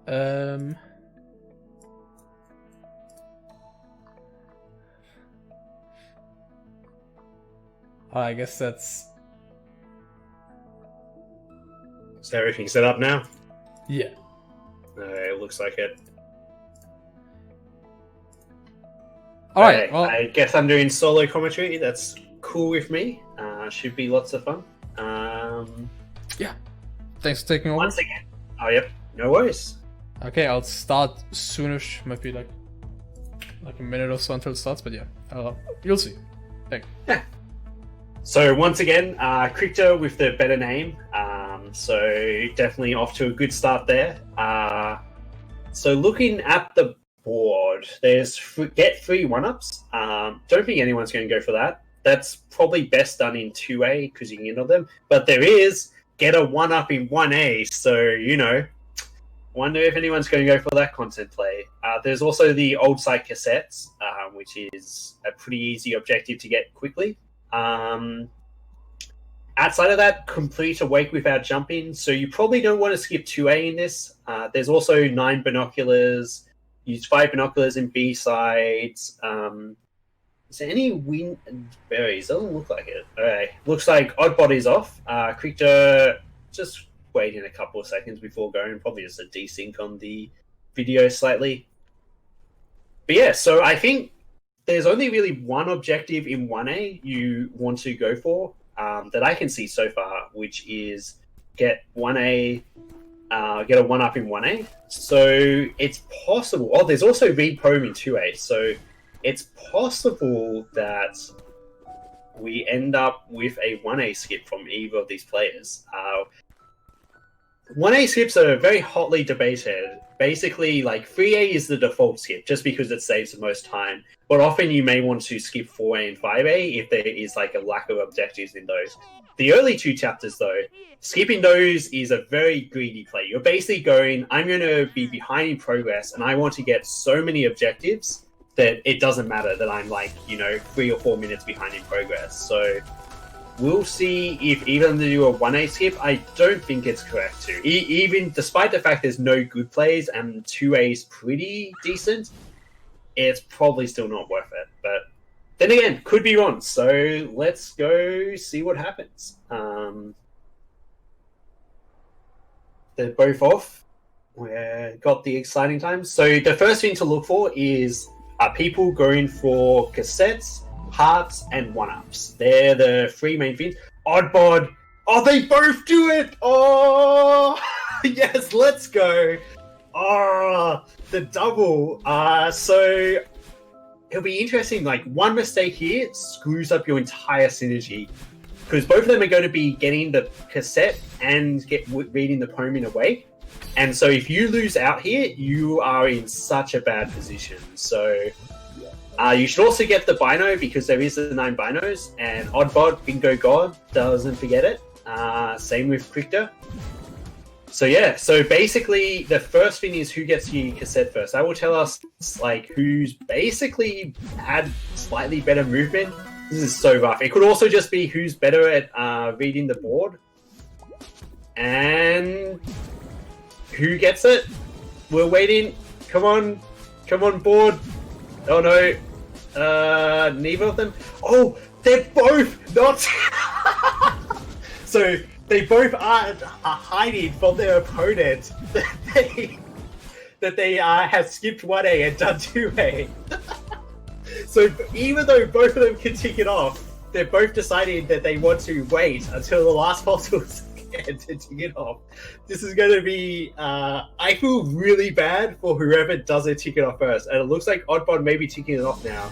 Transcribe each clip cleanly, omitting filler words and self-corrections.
Um, I guess that's... Is everything set up now? Yeah. It looks like it. Alright, well... I guess I'm doing solo commentary. That's cool with me. Should be lots of fun. Yeah. Thanks for taking over. Once again. Oh, yep. No worries. Okay, I'll start soonish. Might be like a minute or so until it starts, but yeah. You'll see. Thanks. Yeah. So once again, Cricter with the better name. So definitely off to a good start there. So looking at the board, there's get free 1-ups. Don't think anyone's going to go for that. That's probably best done in 2A because you can handle them. But there is get a 1-up in 1A. So, you know, wonder if anyone's going to go for that content play. There's also the old site cassettes, which is a pretty easy objective to get quickly. Outside of that, complete Awake without jumping. So you probably don't want to skip 2A in this. There's also 9 binoculars. Use 5 binoculars in B sides. Is there any wind and berries? Doesn't look like it. Okay. Looks like OddBod is off. Cricter just waiting a couple of seconds before going. Probably just a desync on the video slightly. But yeah, so I think there's only really one objective in 1A you want to go for that I can see so far, which is get 1A, get a 1-up in 1A. So it's possible. Oh, there's also read poem in 2A. So it's possible that we end up with a 1A skip from either of these players. 1A skips are very hotly debated. Basically, like 3A is the default skip just because it saves the most time. But often you may want to skip 4A and 5A if there is like a lack of objectives in those. The early 2 chapters, though, skipping those is a very greedy play. You're basically going, I'm going to be behind in progress and I want to get so many objectives that it doesn't matter that I'm like, 3 or 4 minutes behind in progress. So we'll see if even to do a 1A skip. I don't think it's correct to. Even despite the fact there's no good plays and 2A is pretty decent, it's probably still not worth it. But then again, could be wrong. So let's go see what happens. They're both off. We've got the exciting times. So the first thing to look for is people going for cassettes, hearts, and 1-ups. They're the 3 main things. OddBod. Oh, they both do it! Oh, yes, let's go. Oh, the double. So it'll be interesting. Like, one mistake here screws up your entire synergy. Because both of them are going to be getting the cassette and reading the poem in Awake. And so if you lose out here, you are in such a bad position. So you should also get the Bino because there is the 9 Binos. And OddBod, Bingo God, doesn't forget it. Same with Cricter. So yeah, so basically the first thing is who gets the cassette first. That will tell us like who's basically had slightly better movement. This is so rough. It could also just be who's better at reading the board. And who gets it? We're waiting. Come on, board. Oh no, neither of them. Oh, they're both not. So they both are hiding from their opponent that they have skipped 1A and done 2A. So even though both of them can tick it off, they're both deciding that they want to wait until the last possible second to tick it off. This is going to be... I feel really bad for whoever doesn't tick it off first. And it looks like OddBod may be ticking it off now.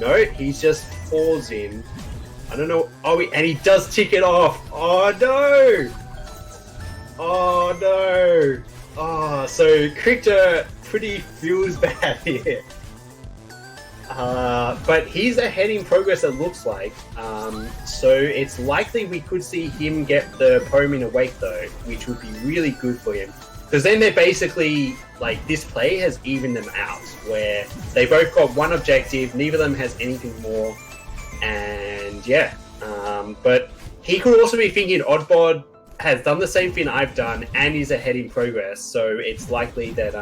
No, he's just pausing. I don't know. Oh, and he does tick it off. Oh, no. Oh, no. Oh, so Cricter pretty feels bad here. But he's ahead in progress, it looks like. So it's likely we could see him get the poem in Awake, though, which would be really good for him. Because then they're basically, like, this play has evened them out, where they both got one objective, neither of them has anything more, and yeah. But he could also be thinking OddBod has done the same thing I've done and is ahead in progress, so it's likely that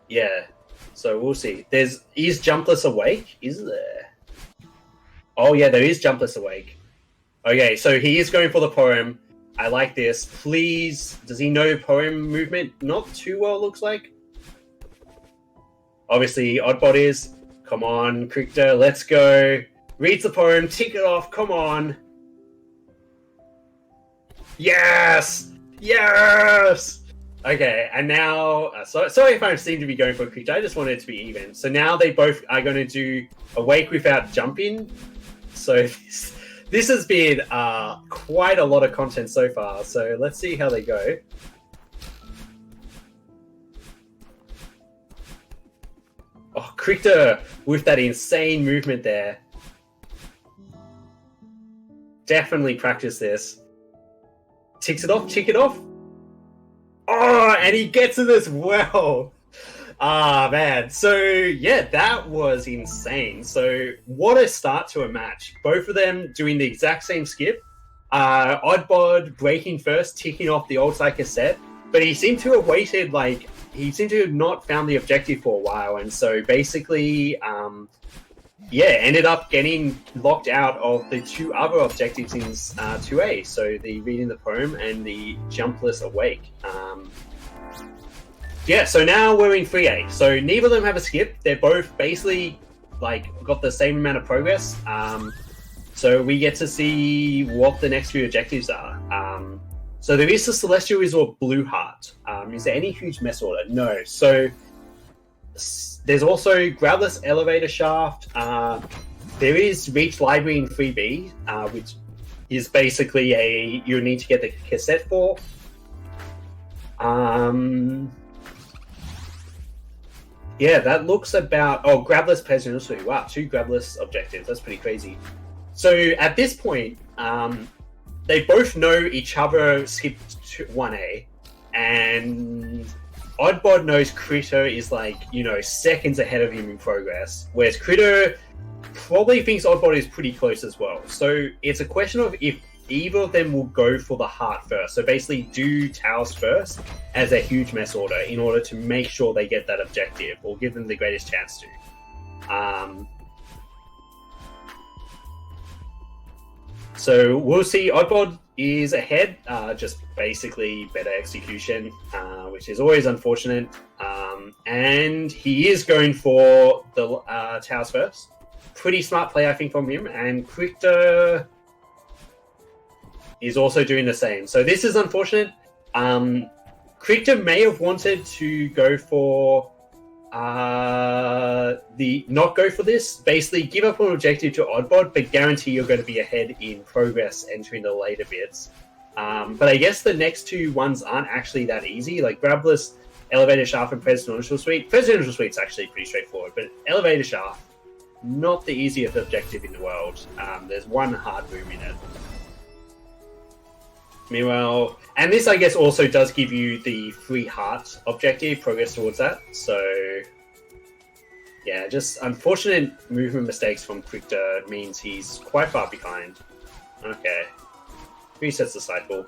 yeah. So we'll see. Is Jumpless awake? Is there? Oh yeah, there is Jumpless awake. Okay, so he is going for the poem. I like this. Please, does he know poem movement? Not too well, looks like. Obviously, OddBod is. Come on, Cricter, let's go. Reads the poem, tick it off, come on. Yes! Yes! Okay, and now... sorry if I seem to be going for Cricter, I just wanted it to be even. So now they both are going to do Awake without jumping. So this has been quite a lot of content so far, so let's see how they go. Oh, Cricter with that insane movement there. Definitely practice this. Ticks it off, tick it off. Oh, and he gets it as well. Ah, man. So, yeah, that was insane. So, what a start to a match. Both of them doing the exact same skip. OddBod breaking first, ticking off the old side cassette. But he seemed to have waited, like, he seemed to have not found the objective for a while. And so, basically, yeah, ended up getting locked out of the two other objectives in 2A. So, the reading the poem and the Jumpless awake. Yeah, so now we're in 3A. So neither of them have a skip. They're both basically like got the same amount of progress. So we get to see what the next few objectives are. So there is the Celestial Resort Blue Heart. Is there any huge mess order? No. So there's also Grabless Elevator Shaft. There is Reach Library in 3B, which is basically you need to get the cassette for. Yeah, that looks about... Oh, Grabless Presidential Suite. Wow, 2 Grabless objectives. That's pretty crazy. So at this point, they both know each other skipped 1A, and OddBod knows Cricter is like, you know, seconds ahead of him in progress, whereas Cricter probably thinks OddBod is pretty close as well. So it's a question of if either of them will go for the heart first. So basically do Tails first as a huge mess order in order to make sure they get that objective or give them the greatest chance to. So we'll see. OddBod is ahead, just basically better execution, which is always unfortunate. And he is going for the Tails first. Pretty smart play, I think, from him. And Cricter is also doing the same. So this is unfortunate. Cricter may have wanted to go for not go for this. Basically, give up on objective to OddBod, but guarantee you're going to be ahead in progress entering the later bits. But I guess the next two ones aren't actually that easy. Like Grabless, Elevator Shaft, and Presidential Suite. Presidential Suite's actually pretty straightforward, but Elevator Shaft, not the easiest objective in the world. There's one hard room in it. Meanwhile, and this I guess also does give you the free heart objective, progress towards that. So yeah, just unfortunate movement mistakes from Cricter means he's quite far behind. Okay, resets the cycle.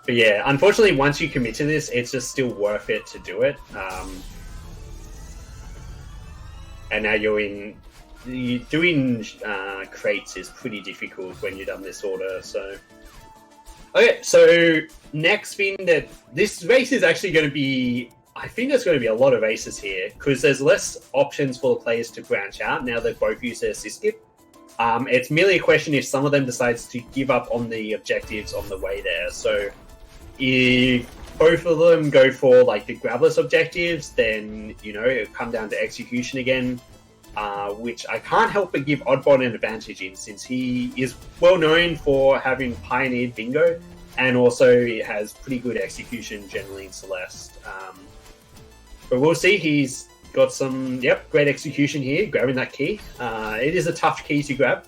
But yeah, unfortunately, once you commit to this, it's just still worth it to do it. And now you're in... Doing crates is pretty difficult when you've done this order, so... Okay, so next thing that... This race is actually going to be... I think there's going to be a lot of races here, because there's less options for the players to branch out now they've both used their assist skip. It's merely a question if some of them decides to give up on the objectives on the way there. So if both of them go for like the Grabless objectives, then, you know, it'll come down to execution again. Which I can't help but give OddBod an advantage in, since he is well known for having pioneered bingo, and also he has pretty good execution generally in Celeste. But we'll see, he's got some, great execution here, grabbing that key. It is a tough key to grab,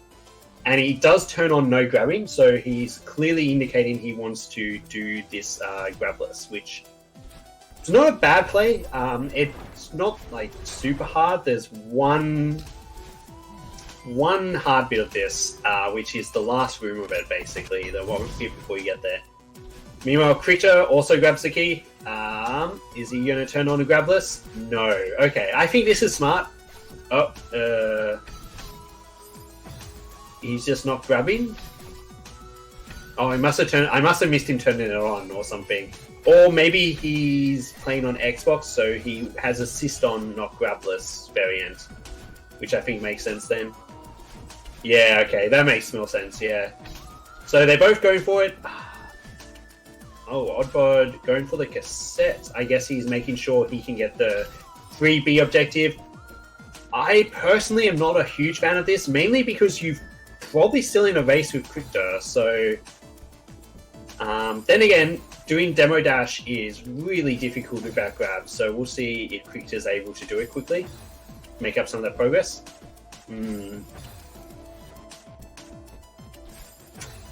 and he does turn on no grabbing, so he's clearly indicating he wants to do this Grabless, which... It's not a bad play. It's not like super hard. There's one one hard bit of this, which is the last room of it, basically, the one bit before you get there. Meanwhile, Cricter also grabs the key. Is he going to turn on a grabless? No. Okay, I think this is smart. Oh, he's just not grabbing. Oh, I must have missed him turning it on or something. Or maybe he's playing on Xbox, so he has assist on not grabless variant, which I think makes sense then. Yeah, okay, that makes more sense, yeah. So they're both going for it. Oh, OddBod going for the cassette. I guess he's making sure he can get the 3B objective. I personally am not a huge fan of this, mainly because you're probably still in a race with Cricter, so... then again, doing demo dash is really difficult without grab, so we'll see if Cricter's able to do it quickly, make up some of that progress.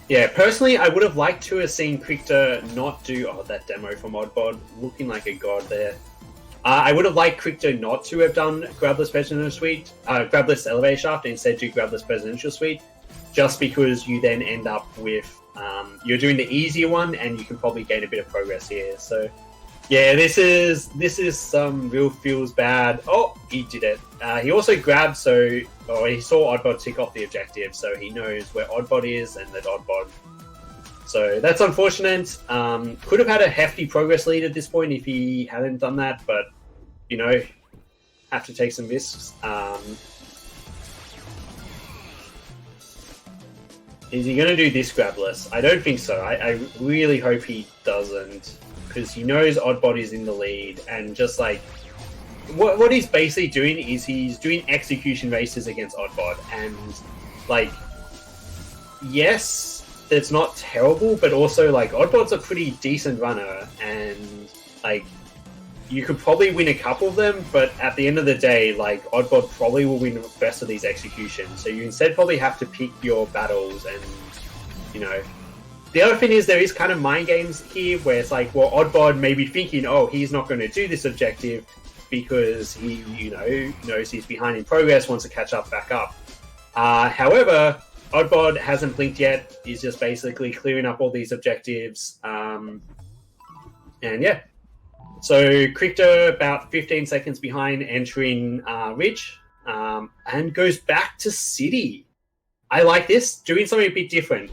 Yeah, personally, I would have liked to have seen Cricter not do... Oh, that demo from OddBod, looking like a god there. I would have liked Cricter not to have done Grabless Presidential Suite, Grabless Elevator Shaft, and instead do Grabless Presidential Suite, just because you then end up with... you're doing the easier one, and you can probably gain a bit of progress here. So, yeah, this is some real feels bad. Oh, he did it. He also grabbed, so he saw OddBod tick off the objective, so he knows where OddBod is and that OddBod. So that's unfortunate. Could have had a hefty progress lead at this point if he hadn't done that, but you know, have to take some risks. Is he going to do this grabless? I don't think so. I really hope he doesn't, because he knows OddBod is in the lead, and just like what he's basically doing is he's doing execution races against OddBod, and like, yes, it's not terrible, but also like OddBod's a pretty decent runner, and like you could probably win a couple of them, but at the end of the day, like OddBod probably will win the best of these executions. So you instead probably have to pick your battles, and you know. The other thing is there is kind of mind games here where it's like, well, OddBod may be thinking, oh, he's not going to do this objective because he, you know, knows he's behind in progress, wants to catch up back up. However, OddBod hasn't blinked yet. He's just basically clearing up all these objectives. And yeah. So Cricter about 15 seconds behind entering Ridge and goes back to City. I like this, doing something a bit different.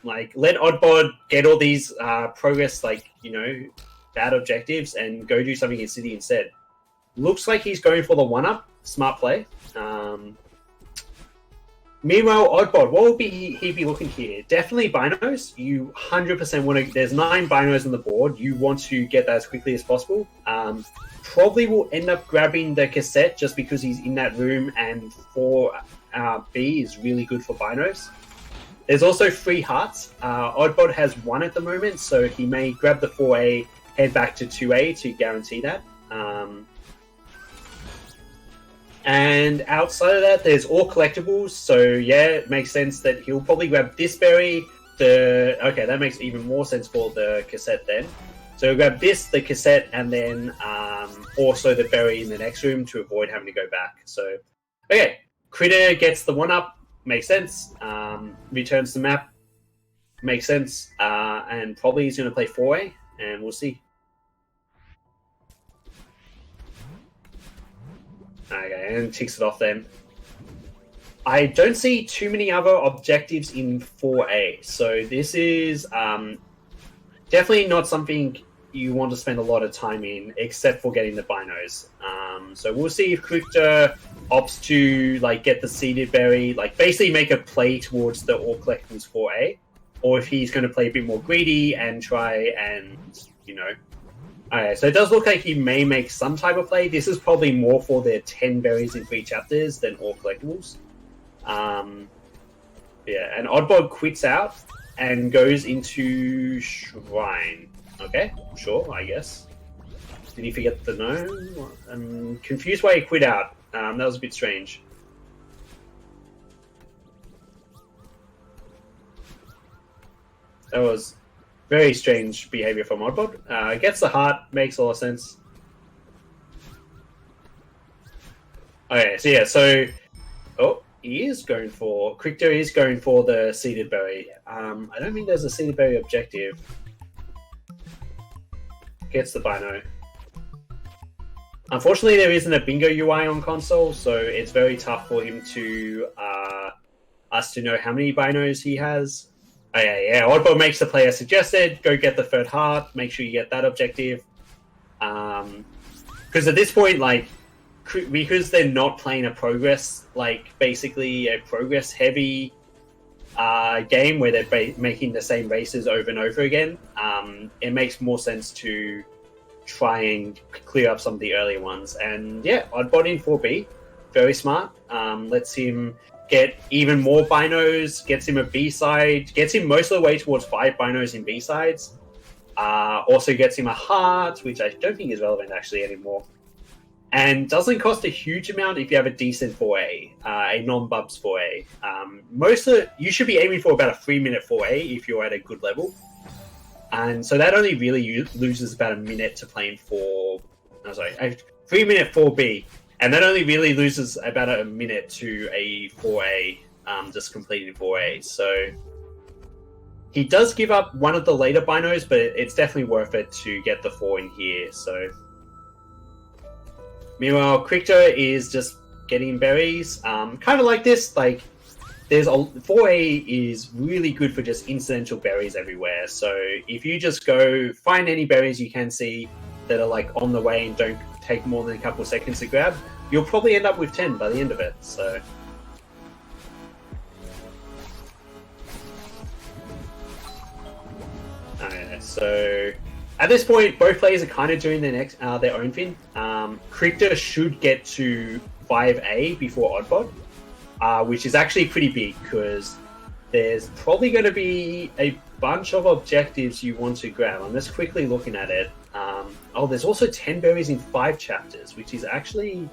Like, let OddBod get all these progress, like, you know, bad objectives and go do something in City instead. Looks like he's going for the 1-up. Smart play. Meanwhile, OddBod, what will he be looking here? Definitely binos. You 100% want to... There's 9 binos on the board. You want to get that as quickly as possible. Probably will end up grabbing the cassette just because he's in that room, and 4B is really good for binos. There's also 3 hearts. OddBod has 1 at the moment, so he may grab the 4A, head back to 2A to guarantee that. And outside of that, there's all collectibles, so yeah, it makes sense that he'll probably grab this berry. Okay, that makes even more sense for the cassette then. So he'll grab this, the cassette, and then also the berry in the next room to avoid having to go back. So, okay, Cricter gets the 1-up. Makes sense. Returns the map. Makes sense. And probably he's going to play 4A, and we'll see. Okay, and ticks it off then. I don't see too many other objectives in 4A, so this is definitely not something you want to spend a lot of time in, except for getting the binos. So we'll see if Cricter opts to like get the seeded berry, like basically make a play towards the all collectibles 4A, or if he's going to play a bit more greedy and try and, you know. Okay, so it does look like he may make some type of play. This is probably more for their 10 berries in 3 chapters than all collectibles. Yeah, and OddBod quits out and goes into Shrine. Okay, sure, I guess. Did he forget the gnome? I'm confused why he quit out. That was a bit strange. That was very strange behavior from OddBod. Gets the heart, makes a lot of sense. Okay, so yeah, so... Oh, Cricter is going for the seeded berry. I don't think there's a seeded berry objective. Gets the Bino. Unfortunately, there isn't a bingo UI on console, so it's very tough for him to us to know how many binos he has. Oh, yeah. OddBod makes the player suggested. Go get the third heart. Make sure you get that objective. Because at this point, like, because they're not playing a progress, like basically a progress heavy game where they're making the same races over and over again, it makes more sense to try and clear up some of the earlier ones. And yeah, OddBod in 4B, very smart. Lets him get even more binos, gets him a B-side, gets him most of the way towards 5 binos in B-sides. Also gets him a heart, which I don't think is relevant actually anymore. And doesn't cost a huge amount if you have a decent 4A, a non-bubs 4A. You should be aiming for about a 3-minute 4A if you're at a good level. And so that only really loses about a minute to playing a 3-minute 4B. And that only really loses about a minute to a 4A, just completing 4A. So he does give up one of the later binos, but it's definitely worth it to get the 4 in here. So meanwhile, Cricter is just getting berries. Kind of like this, like there's 4A is really good for just incidental berries everywhere. So if you just go find any berries you can see that are like on the way and don't take more than a couple seconds to grab, you'll probably end up with 10 by the end of it. So so at this point, both players are kind of doing their own thing. Cricter should get to 5A before OddBod, which is actually pretty big because there's probably going to be a bunch of objectives you want to grab. I'm just quickly looking at it. There's also 10 berries in 5 chapters, which is actually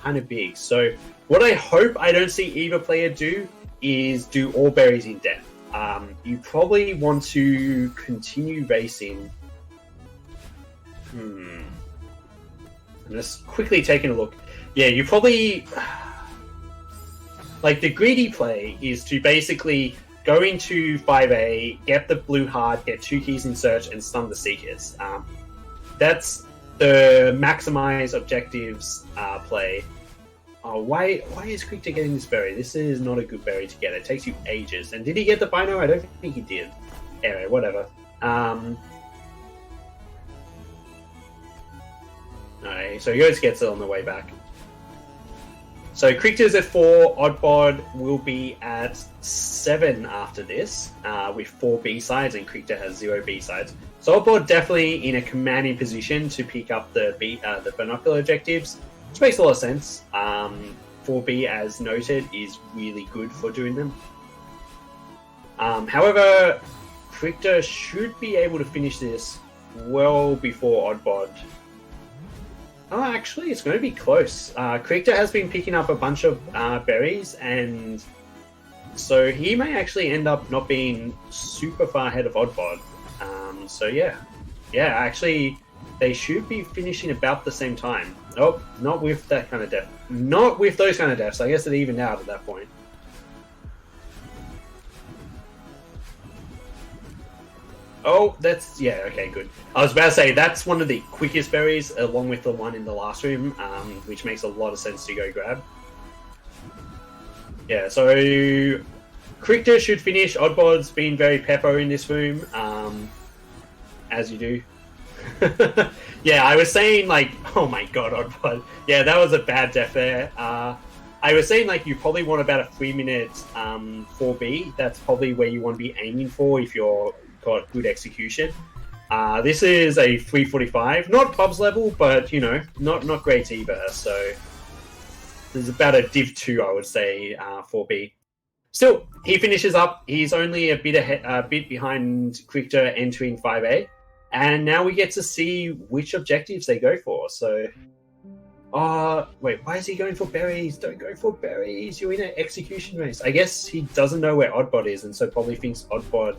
kind of big. So what I hope I don't see either player do is do all berries in depth. You probably want to continue racing. I'm just quickly taking a look. Yeah, you probably... Like, the greedy play is to basically go into 5A, get the blue heart, get 2 keys in search, and stun the Seekers. That's the maximize objectives play. Oh, why is Cricter getting this berry? This is not a good berry to get. It takes you ages. And did he get the Bino? I don't think he did. Anyway, whatever. Alright, so he goes gets it on the way back. So Cricter's at 4, OddBod will be at 7 after this, with 4 B-sides, and Cricter has 0 B-sides. So OddBod definitely in a commanding position to pick up the binocular objectives, which makes a lot of sense. 4B, as noted, is really good for doing them. However, Cricter should be able to finish this well before OddBod. Oh, actually, it's going to be close. Cricter has been picking up a bunch of berries, and so he may actually end up not being super far ahead of OddBod. So yeah, actually, they should be finishing about the same time. Oh, not with that kind of depth. Not with those kind of depths. I guess it evened out at that point. Oh, that's... Yeah, okay, good. I was about to say, that's one of the quickest berries, along with the one in the last room, which makes a lot of sense to go grab. Yeah, so... Cricter should finish. OddBod's been very peppo in this room, as you do. Yeah, I was saying, like... Oh my god, OddBod. Yeah, that was a bad death there. I was saying, like, you probably want about a 3-minute 4B. That's probably where you want to be aiming for if you're... got good execution. This is a 345, not pubs level, but you know, not great either. So there's about a div 2, I would say, 4B. Still, he finishes up. He's only a bit behind Cricter entering 5A, and now we get to see which objectives they go for. So, wait, why is he going for berries? Don't go for berries. You're in an execution race. I guess he doesn't know where OddBod is, and so probably thinks OddBod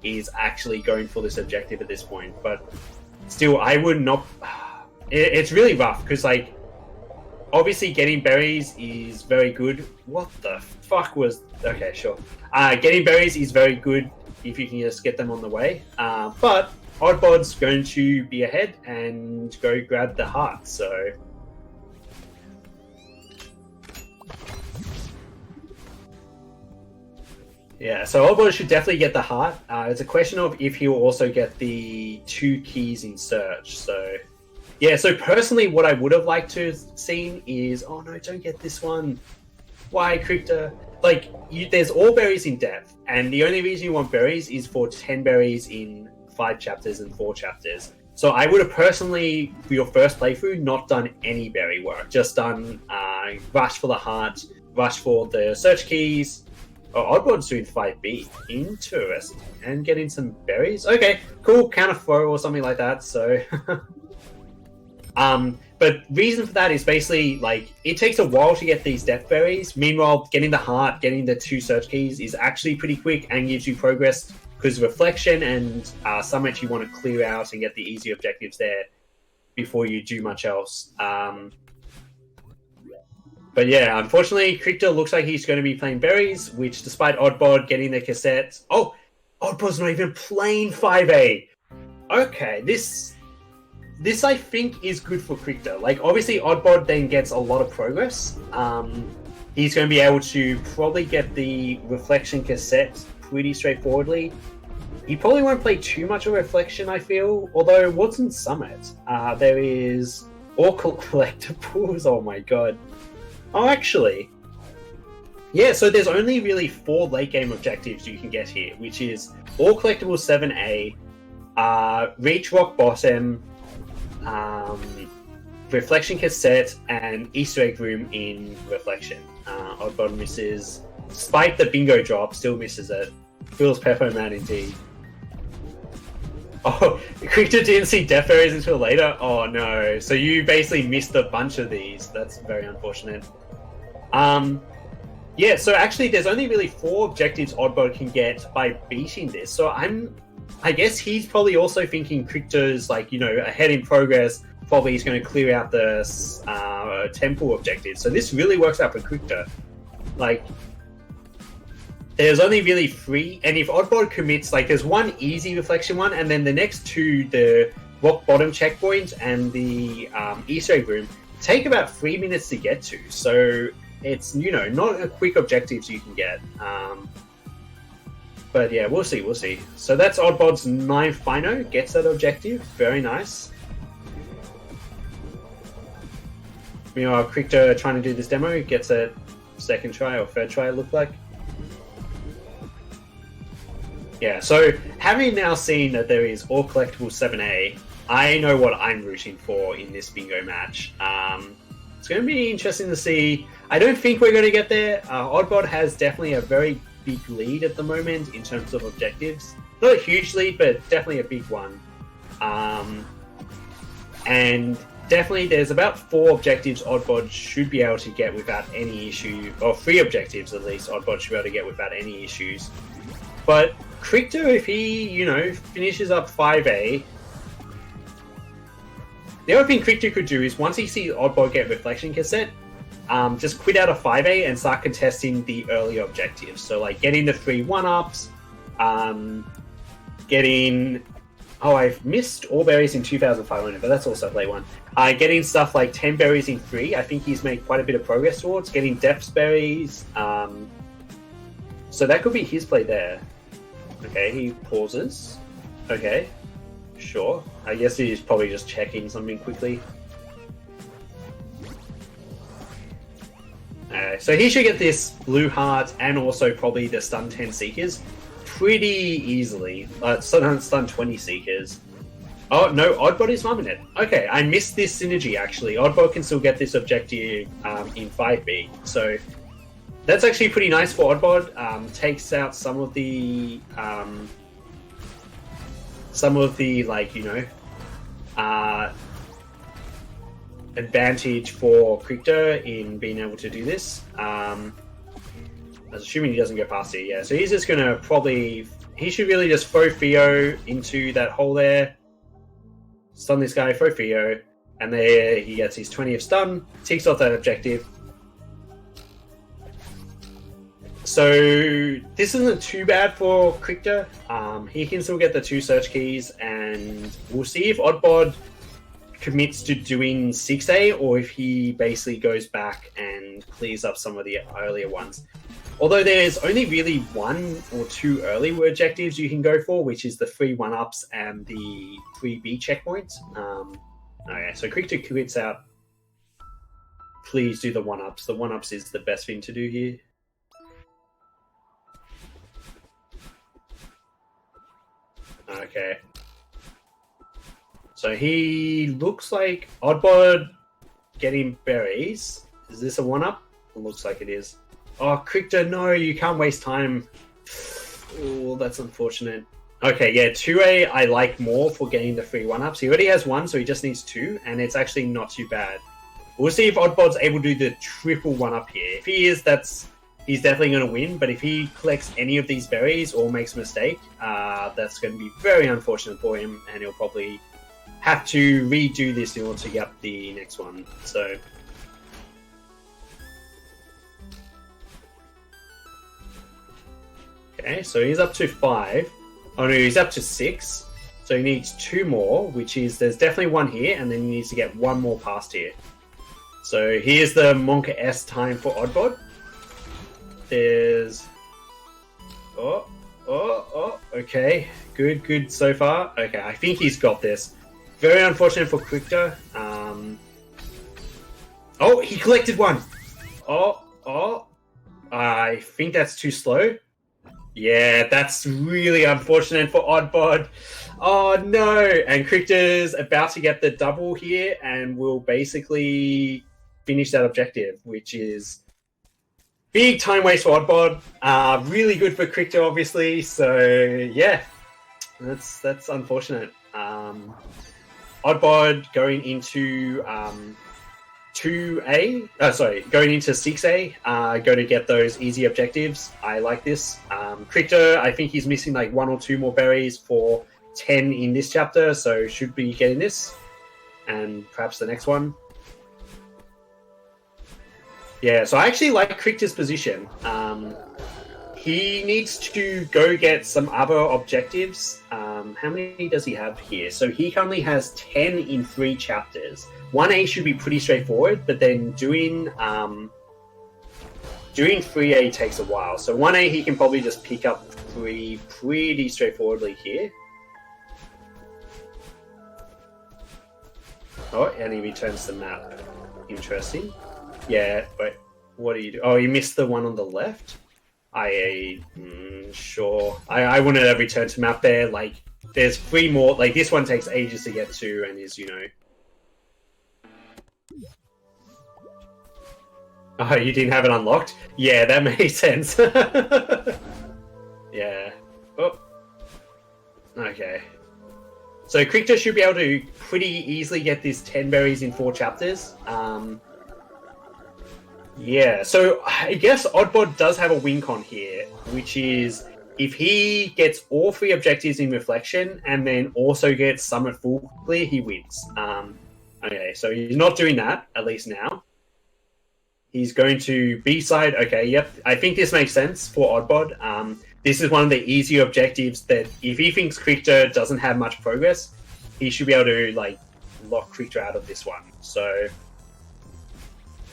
is actually going for this objective at this point. But still, I would not... It's really rough, because, like, obviously getting berries is very good. What the fuck was... Okay, sure. Getting berries is very good if you can just get them on the way. But OddBod's going to be ahead and go grab the heart, so... Yeah, so OddBod should definitely get the heart. It's a question of if he'll also get the 2 keys in search, so... Yeah, so personally what I would have liked to have seen is... Oh no, don't get this one. Why, Cricter? Like, there's all berries in depth, and the only reason you want berries is for 10 berries in 5 chapters and 4 chapters. So I would have personally, for your first playthrough, not done any berry work. Just done rush for the heart, rush for the search keys. Oh, OddBod's doing 5B. Interesting. And getting some berries. Okay, cool. Counter throw or something like that, so... But reason for that is basically, like, it takes a while to get these death berries. Meanwhile, getting the heart, getting the 2 search keys is actually pretty quick and gives you progress because reflection and some you want to clear out and get the easy objectives there before you do much else. But yeah, unfortunately, Cricter looks like he's going to be playing berries, which despite OddBod getting the cassettes... Oh! OddBod's not even playing 5A! Okay, this I think is good for Cricter. Like, obviously, OddBod then gets a lot of progress. He's going to be able to probably get the Reflection cassette pretty straightforwardly. He probably won't play too much of Reflection, I feel. Although, what's in Summit? There is all collectibles. Oh my god. Oh, actually. Yeah, so there's only really 4 late game objectives you can get here, which is all collectibles 7A, reach rock bottom, Reflection cassette, and Easter egg room in Reflection. OddBod misses, despite the bingo drop, still misses it. Feels Peppo Man indeed. Oh, Cricter didn't see death berries until later? Oh no, so you basically missed a bunch of these. That's very unfortunate. Yeah, so actually there's only really 4 objectives OddBod can get by beating this. So I guess he's probably also thinking Cricter's, like, you know, ahead in progress. Probably he's going to clear out the temple objective. So this really works out for Cricter. Like, there's only really 3, and if OddBod commits, like, there's 1 easy reflection one, and then the next 2, the rock bottom checkpoint and the Easter egg room, take about 3 minutes to get to. So it's, you know, not a quick objectives you can get. But yeah, we'll see. So that's OddBod's 9th Fino, gets that objective. Very nice. Meanwhile, Cricter trying to do this demo, gets a 2nd try or 3rd try, it looked like. Yeah, so having now seen that there is all collectible 7A, I know what I'm rooting for in this bingo match. It's going to be interesting to see. I don't think we're going to get there. OddBod has definitely a very big lead at the moment in terms of objectives. Not a huge lead, but definitely a big one. And definitely there's about 4 objectives OddBod should be able to get without any issue, or 3 objectives at least OddBod should be able to get without any issues. But Cricter, if he, you know, finishes up 5A, the other thing Cricter could do is once he sees OddBod get Reflection cassette, just quit out of 5A and start contesting the early objectives. So, like, getting the 3 1-ups, getting... Oh, I've missed all berries in 2,500, but that's also play 1. Getting stuff like 10 berries in 3, I think he's made quite a bit of progress towards. Getting depths berries. So that could be his play there. Okay, he pauses. Okay, sure. I guess he's probably just checking something quickly. So he should get this blue heart and also probably the stun 10 seekers pretty easily. Stun 20 seekers. Oh no, OddBod is mumming it. Okay, I missed this synergy actually. OddBod can still get this objective in 5B. So that's actually pretty nice for OddBod. Takes out some of the like, you know, advantage for Cricter in being able to do this. I was assuming he doesn't go past it, yeah. So he's just gonna probably... He should really just throw Theo into that hole there. Stun this guy, throw Theo. And there he gets his 20th stun, ticks off that objective. So this isn't too bad for Cricter. He can still get the 2 search keys, and we'll see if OddBod commits to doing 6A or if he basically goes back and clears up some of the earlier ones. Although there's only really 1 or 2 early objectives you can go for, which is the 3 1-ups and the 3B checkpoints. Okay, so Cricter quits out. Please do the 1-ups. The 1-ups is the best thing to do here. Okay. So he looks like OddBod getting berries. Is this a 1-up? It looks like it is. Oh, Cricter, no, you can't waste time. Oh, that's unfortunate. Okay, yeah, 2A I like more for getting the 3 1-ups. He already has 1, so he just needs 2, and it's actually not too bad. We'll see if OddBod's able to do the triple 1-up here. If he is, he's definitely going to win, but if he collects any of these berries or makes a mistake, that's going to be very unfortunate for him, and he'll probably have to redo this in order to get the next one. So okay, so he's up to 5. Oh no, he's up to 6. So he needs 2 more, which is, there's definitely 1 here, and then he needs to get 1 more past here. So here's the Monka S time for OddBod. There's... okay. Good so far. Okay, I think he's got this. Very unfortunate for Cricter. Oh, he collected 1! I think that's too slow. Yeah, that's really unfortunate for OddBod. Oh no! And Cricter's about to get the double here and will basically finish that objective, which is big time waste for OddBod. Really good for Cricter, obviously. So yeah, that's unfortunate. OddBod going into 2A, going into 6A, going to get those easy objectives. I like this. Cricter, I think he's missing like 1 or 2 more berries for 10 in this chapter, so should be getting this, and perhaps the next one. Yeah, so I actually like Cricter's position. He needs to go get some other objectives. How many does he have here? So he currently has 10 in 3 chapters. 1A should be pretty straightforward, but then doing 3A takes a while. So 1A he can probably just pick up 3 pretty straightforwardly here. Oh, and he returns the map. Interesting. Yeah, wait, what do you do? Oh, you missed the one on the left? Sure. I wouldn't have returned to map there. Like, there's 3 more. Like, this one takes ages to get to and is, Oh, you didn't have it unlocked? Yeah, that makes sense. Yeah. Oh. Okay. So Cricter should be able to pretty easily get this 10 berries in 4 chapters. Yeah, so I guess OddBod does have a win con here, which is if he gets all 3 objectives in Reflection and then also gets Summit full clear, he wins. Okay, so he's not doing that, at least now. He's going to B-side. Okay, yep. I think this makes sense for OddBod. This is one of the easier objectives that if he thinks Cricter doesn't have much progress, he should be able to, like, lock Cricter out of this one. So...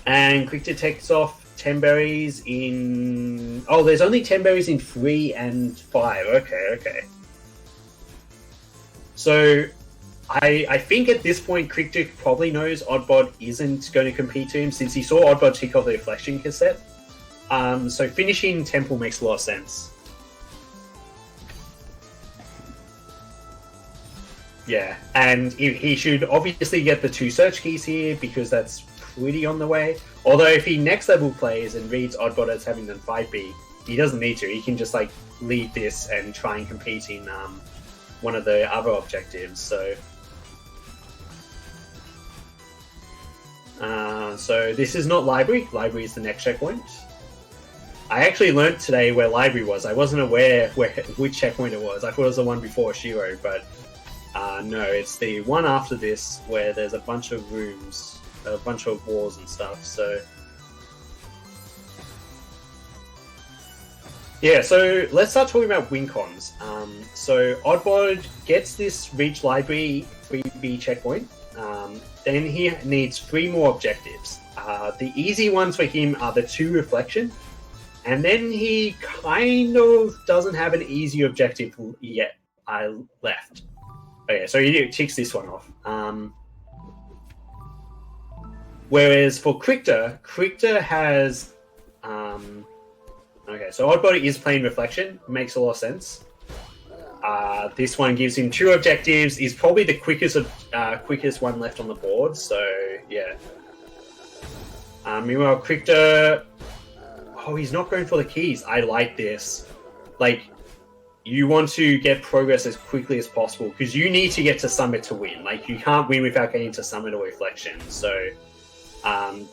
And Cricter takes off 10 berries in... Oh, there's only 10 berries in 3 and 5. Okay. So, I think at this point, Cricter probably knows OddBod isn't going to compete to him since he saw OddBod tick off the Reflection cassette. So finishing Temple makes a lot of sense. Yeah, and he should obviously get the 2 search keys here because that's pretty on the way. Although if he next level plays and reads OddBod as having done 5B, he doesn't need to. He can just like lead this and try and compete in one of the other objectives. So this is not Library. Library is the next checkpoint. I actually learnt today where Library was. I wasn't aware which checkpoint it was. I thought it was the one before Shiro, but No, it's the one after this where there's a bunch of rooms, a bunch of walls and stuff. So yeah, so let's start talking about win cons. So OddBod gets this Reach Library 3B checkpoint. Then he needs 3 more objectives. The easy ones for him are the 2 Reflection, and then he kind of doesn't have an easy objective yet left. Okay, so he ticks this one off. Whereas for Cricter has... okay, so OddBod is playing Reflection. Makes a lot of sense. This one gives him 2 objectives. Is probably the quickest one left on the board. So yeah. Meanwhile, Cricter, he's not going for the keys. I like this. Like, you want to get progress as quickly as possible because you need to get to Summit to win. Like, you can't win without getting to Summit or Reflection. So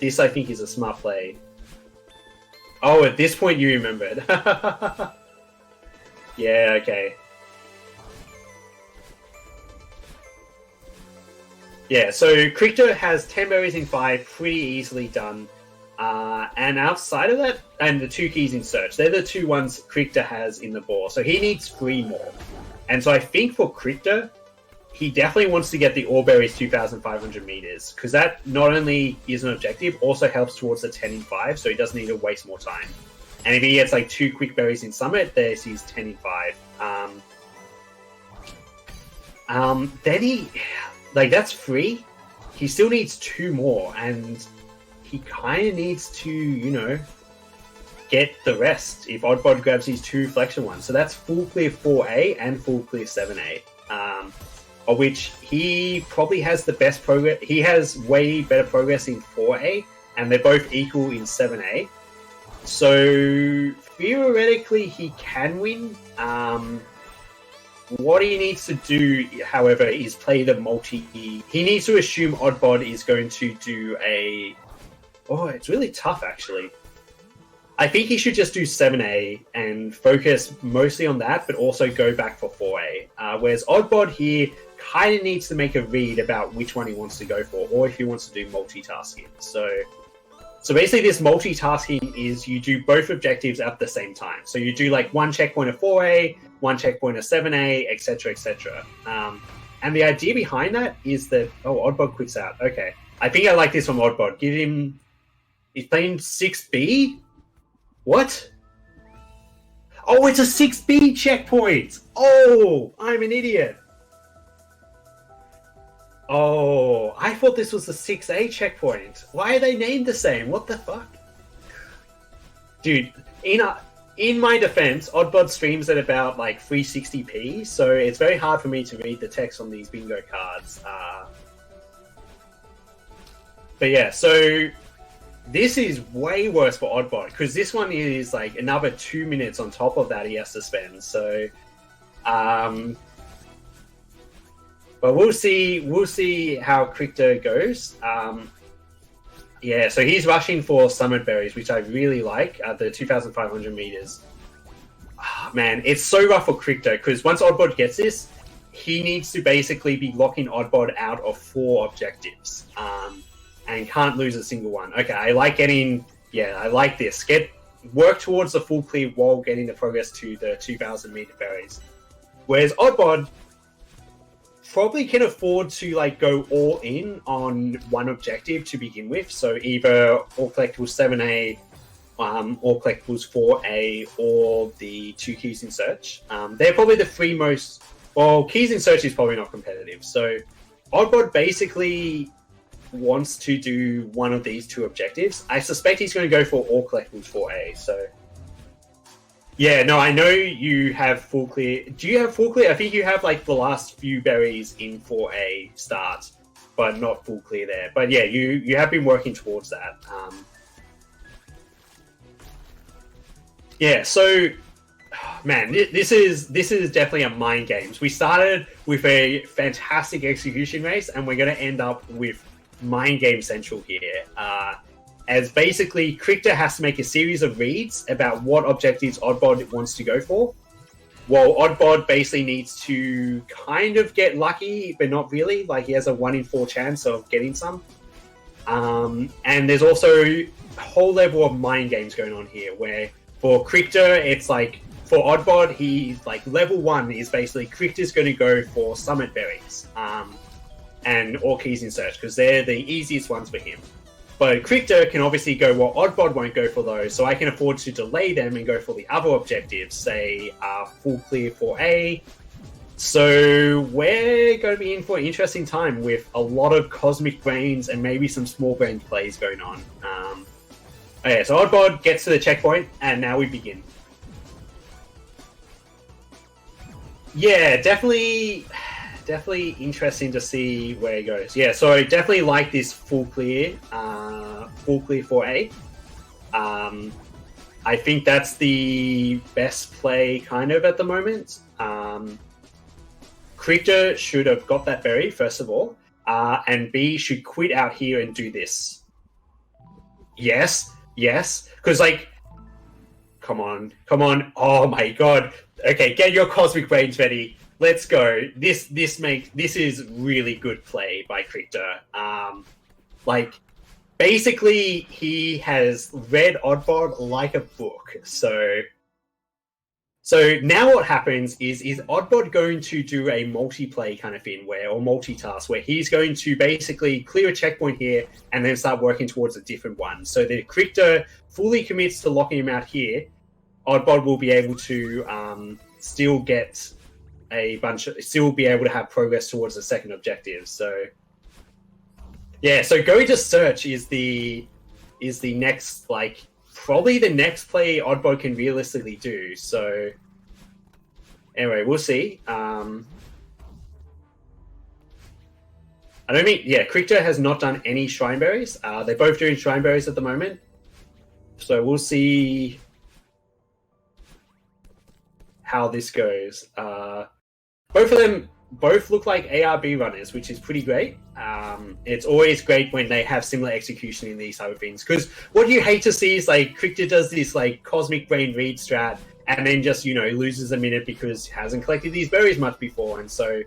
this, I think, is a smart play. Oh, at this point you remembered. Yeah, okay. Yeah, so Cricter has 10 berries in 5, pretty easily done. And outside of that, and the 2 keys in search, they're the 2 ones Cricter has in the board. So he needs 3 more. And so I think for Cricter, he definitely wants to get the All Berries 2,500 meters, because that not only is an objective, also helps towards the 10 in 5, so he doesn't need to waste more time. And if he gets like 2 quick berries in Summit, there's his 10 in 5. Then he... Like, that's free. He still needs 2 more, and he kind of needs to, you know, get the rest if OddBod grabs these 2 Reflection ones. So that's full clear 4A and full clear 7A, of which he probably has the best progress. He has way better progress in 4A, and they're both equal in 7A. So theoretically, he can win. What he needs to do, however, is play the multi. He needs to assume OddBod is going to do a... Oh, it's really tough, actually. I think he should just do 7A and focus mostly on that, but also go back for 4A. Whereas OddBod here kind of needs to make a read about which one he wants to go for, or if he wants to do multitasking. So basically this multitasking is you do both objectives at the same time. So you do like 1 checkpoint of 4A, 1 checkpoint of 7A, etc., etc. And the idea behind that is that... Oh, OddBod quits out. Okay. I think I like this from OddBod. Give him... He's playing 6B? What? Oh, it's a 6B checkpoint! Oh, I'm an idiot. Oh, I thought this was the 6A checkpoint. Why are they named the same? What the fuck? Dude, in my defense, OddBod streams at about like 360p, so it's very hard for me to read the text on these bingo cards. But yeah, so this is way worse for OddBod, because this one is like another 2 minutes on top of that he has to spend, so... But we'll see how Cricter goes. Yeah, so he's rushing for Summit Berries, which I really like, the 2,500 meters. Oh, man, it's so rough for Cricter, because once OddBod gets this, he needs to basically be locking OddBod out of 4 objectives, and can't lose a single one. Okay, I like getting... Yeah, I like this. Work towards the full clear while getting the progress to the 2,000 meter berries. Whereas OddBod probably can afford to like go all in on one objective to begin with. So either all collectibles 7A, or collectibles 4A, or the 2 keys in search. They're probably the 3 most... Well, keys in search is probably not competitive. So OddBod basically wants to do one of these 2 objectives. I suspect he's going to go for all collectibles 4A. So yeah, no, I know you have full clear. Do you have full clear? I think you have like the last few berries in 4A start, but not full clear there. But yeah, you have been working towards that. Yeah, so man, this is definitely a mind games. We started with a fantastic execution race, and we're going to end up with mind game central here. As basically Cricter has to make a series of reads about what objectives OddBod wants to go for. Well, OddBod basically needs to kind of get lucky, but not really. Like, he has a 1 in 4 chance of getting some. And there's also a whole level of mind games going on here, where for Cricter, it's like, for OddBod, he's like, level 1 is basically Cricter's going to go for Summit Berries and or Keys in Search, because they're the easiest ones for him. But Cricter can obviously go, well, OddBod won't go for those, so I can afford to delay them and go for the other objectives, say full clear for A. So we're going to be in for an interesting time with a lot of Cosmic Brains and maybe some Small Brain plays going on. Okay, so OddBod gets to the checkpoint, and now we begin. Yeah, definitely interesting to see where it goes. Yeah, so I definitely like this full clear for A. I think that's the best play kind of at the moment. Cricter should have got that berry, first of all, and B should quit out here and do this. Yes, because like, come on, oh my god. Okay, get your Cosmic Brains ready. Let's go. This is really good play by Cricter. Like, basically, he has read OddBod like a book. So now what happens is OddBod going to do a multiplay kind of thing, or multitask, where he's going to basically clear a checkpoint here and then start working towards a different one. So the Cricter fully commits to locking him out here. OddBod will be able to still get still be able to have progress towards the second objective. So yeah, so going to Search is the next, like, probably the next play OddBod can realistically do. So anyway, we'll see. I don't think, yeah, Cricter has not done any Shrine Berries. They're both doing Shrine Berries at the moment. So we'll see how this goes. Both of them look like ARB runners, which is pretty great. It's always great when they have similar execution in these type of things, because what you hate to see is like Cricter does this like Cosmic Brain read strat and then just, loses a minute because he hasn't collected these berries much before, and so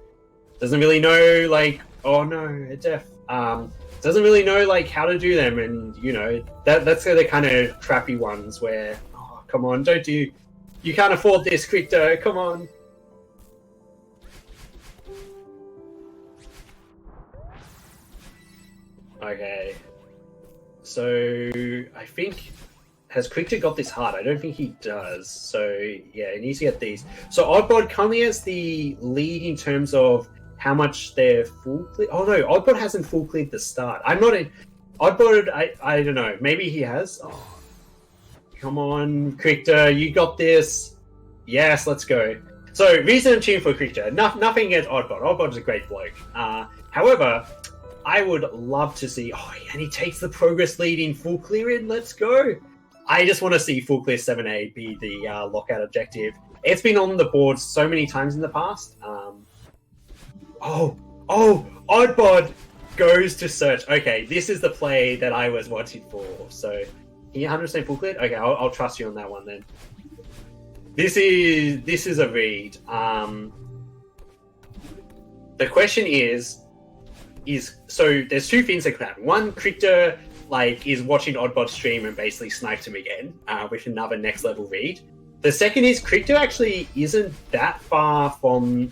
doesn't really know, like, oh no, it's F. Doesn't really know like how to do them, and that's the kind of crappy ones where, oh, come on, you can't afford this, Cricter, come on. Okay, so I think, has Cricter got this hard? I don't think he does. So yeah, he needs to get these. So OddBod currently has the lead in terms of how much they're full clear. Oh no, OddBod hasn't full cleared the start. I'm not in OddBod. I don't know. Maybe he has. Oh, come on, Cricter, you got this. Yes, let's go. So reason I'm cheering for Cricter. Nothing against OddBod. OddBod's a great bloke. However, I would love to see, and he takes the progress lead in full clearing. Let's go. I just want to see full clear 7A be the lockout objective. It's been on the board so many times in the past. OddBod goes to Search. Okay, this is the play that I was watching for. So, he 100% full cleared? Okay, I'll trust you on that one then. This is a read. The question is so there's two things that can happen. One, Cricter is watching OddBod stream and basically sniped him again with another next level read. The second is Cricter actually isn't that far from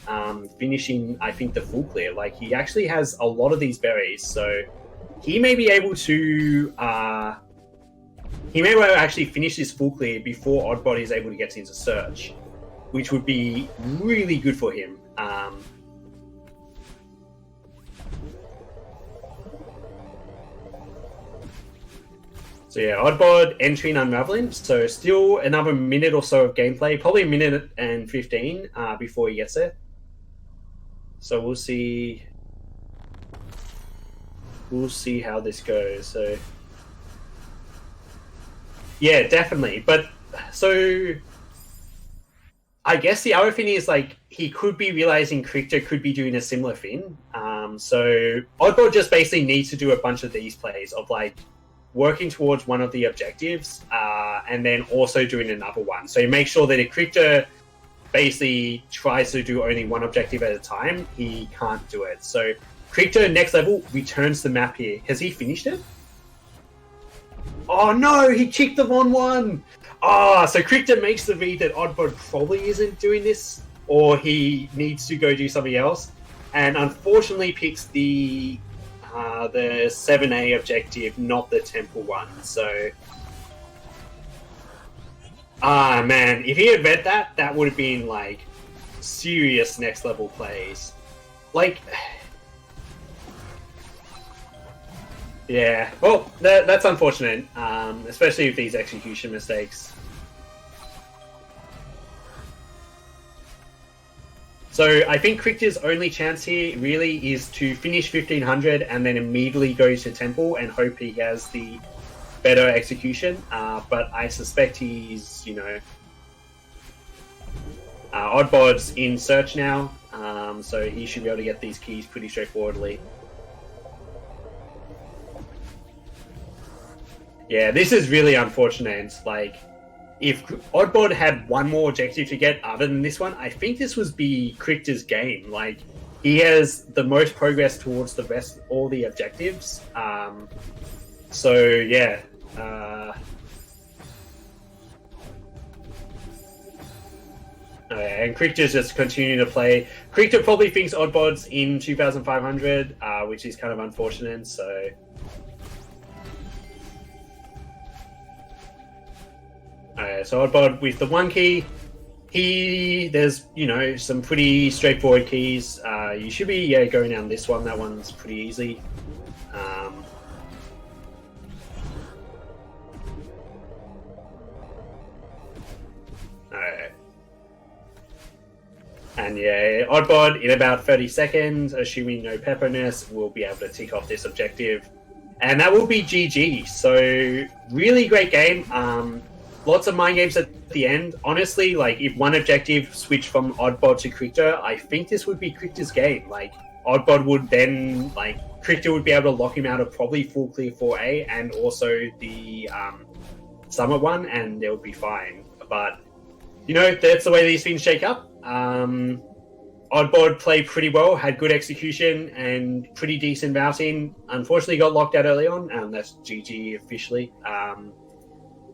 finishing, I think, the full clear. Like, he actually has a lot of these berries, so he may be able to actually finish this full clear before OddBod is able to get into Search, which would be really good for him. So yeah, OddBod entering Unraveling. So still another minute or so of gameplay, probably a minute and 15 before he gets there. So we'll see how this goes. So yeah, definitely. But so I guess the other thing is, like, he could be realizing Cricter could be doing a similar thing. So OddBod just basically needs to do a bunch of these plays of like working towards one of the objectives, and then also doing another one. So you make sure that if Cricter basically tries to do only one objective at a time, he can't do it. So Cricter, next level, returns the map here. Has he finished it? Oh no, he kicked the on one. So Cricter makes the read that OddBod probably isn't doing this, or he needs to go do something else, and unfortunately picks the 7A objective, not the temple one. So, man, if he had read that, that would have been like serious next level plays. Like, yeah, well, that's unfortunate, especially with these execution mistakes. So I think Cricter's only chance here really is to finish 1500 and then immediately go to Temple and hope he has the better execution. But I suspect he's, OddBod's in search now, so he should be able to get these keys pretty straightforwardly. Yeah, this is really unfortunate. Like, if OddBod had one more objective to get other than this one, I think this would be Cricter's game. Like, he has the most progress towards the rest, all the objectives. So, yeah. And Cricter's just continuing to play. Cricter probably thinks OddBod's in 2500, which is kind of unfortunate, so... So OddBod with the one key, there's some pretty straightforward keys. You should be going down this one. That one's pretty easy. And yeah, OddBod in about 30 seconds, assuming no pepperness, will be able to tick off this objective, and that will be GG. So really great game. Lots of mind games at the end. Honestly, like, if one objective switched from OddBod to Cricter, I think this would be Cricter's game. Like, OddBod would then, Cricter would be able to lock him out of probably full clear 4A and also the Summit one, and they would be fine. But, that's the way these things shake up. OddBod played pretty well, had good execution and pretty decent routing. Unfortunately, got locked out early on, and that's GG officially.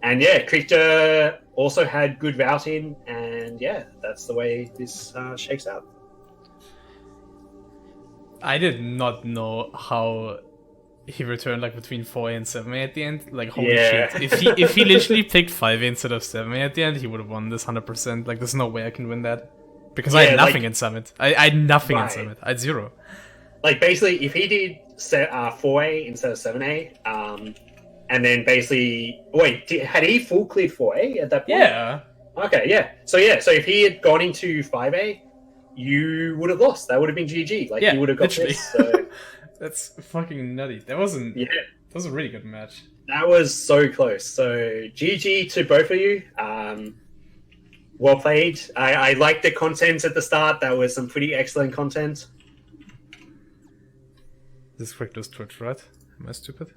And yeah, Cricter also had good routing, and yeah, that's the way this shakes out. I did not know how he returned between 4A and 7A at the end. Holy shit. If he literally picked 5A instead of 7A at the end, he would have won this 100%. There's no way I can win that. Because I had nothing in Summit. I had nothing in Summit. I had 0. Basically, if he did 4A instead of 7A, and then basically... Wait, had he full cleared 4A at that point? Yeah. Okay, yeah. So if he had gone into 5A, you would have lost. That would have been GG. You would have got literally. this. So... That's fucking nutty. That wasn't... Yeah. That was a really good match. That was so close. So GG to both of you. Well played. I liked the content at the start. That was some pretty excellent content. This is Cricter's Twitch, right? Am I stupid?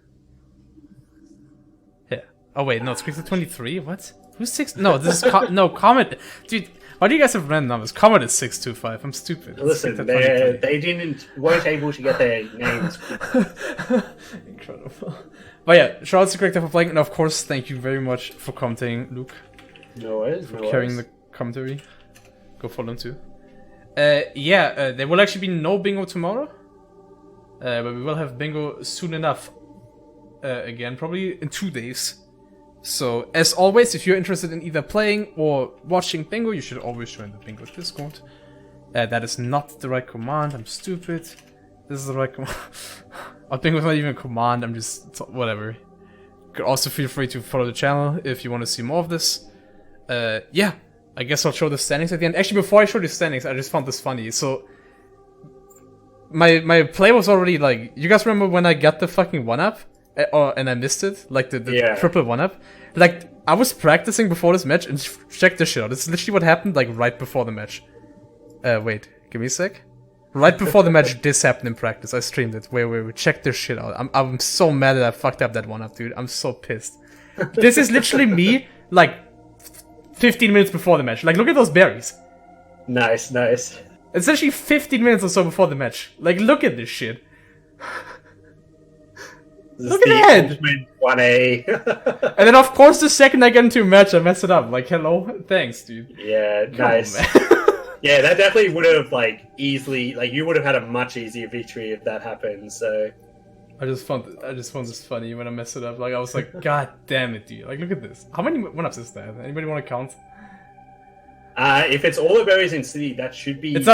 Yeah. Oh wait, no, it's Cricter 23. What? Who's 6? No, this is no Comet. Dude, why do you guys have random numbers? Comet is 625. I'm stupid. Listen, they weren't able to get their names. Incredible. But yeah, shout out to Cricter for playing, and of course, thank you very much for commenting, Luke. No worries. For carrying the commentary. Go follow him too. There will actually be no bingo tomorrow. But we will have bingo soon enough. Again, probably in 2 days. So, as always, if you're interested in either playing or watching bingo, you should always join the bingo Discord. That is not the right command. I'm stupid. This is the right command. Oh, bingo is not even a command. I'm just... whatever. You could also feel free to follow the channel if you want to see more of this. Yeah. I guess I'll show the standings at the end. Actually, before I show the standings, I just found this funny. So... My play was already you guys remember when I got the fucking 1-up? And I missed it? The triple 1-up? I was practicing before this match, and check this shit out. This is literally what happened, right before the match. Wait, give me a sec. Right before the match, this happened in practice. I streamed it. Wait, check this shit out. I'm so mad that I fucked up that 1-up, dude. I'm so pissed. This is literally me, 15 minutes before the match. Look at those berries. Nice, nice. It's actually 15 minutes or so before the match. Like, look at this shit. Look at that! 1A. And then, of course, the second I get into a match, I mess it up. Like, hello? Thanks, dude. Yeah, Come nice. on, man. Yeah, that definitely would have, like, easily... Like, you would have had a much easier victory if that happened, so... I just found this funny when I mess it up. Like, I was like, God damn it, dude. Like, look at this. How many 1-ups is that? Anybody want to count? If it's all the berries in City, that should be... It's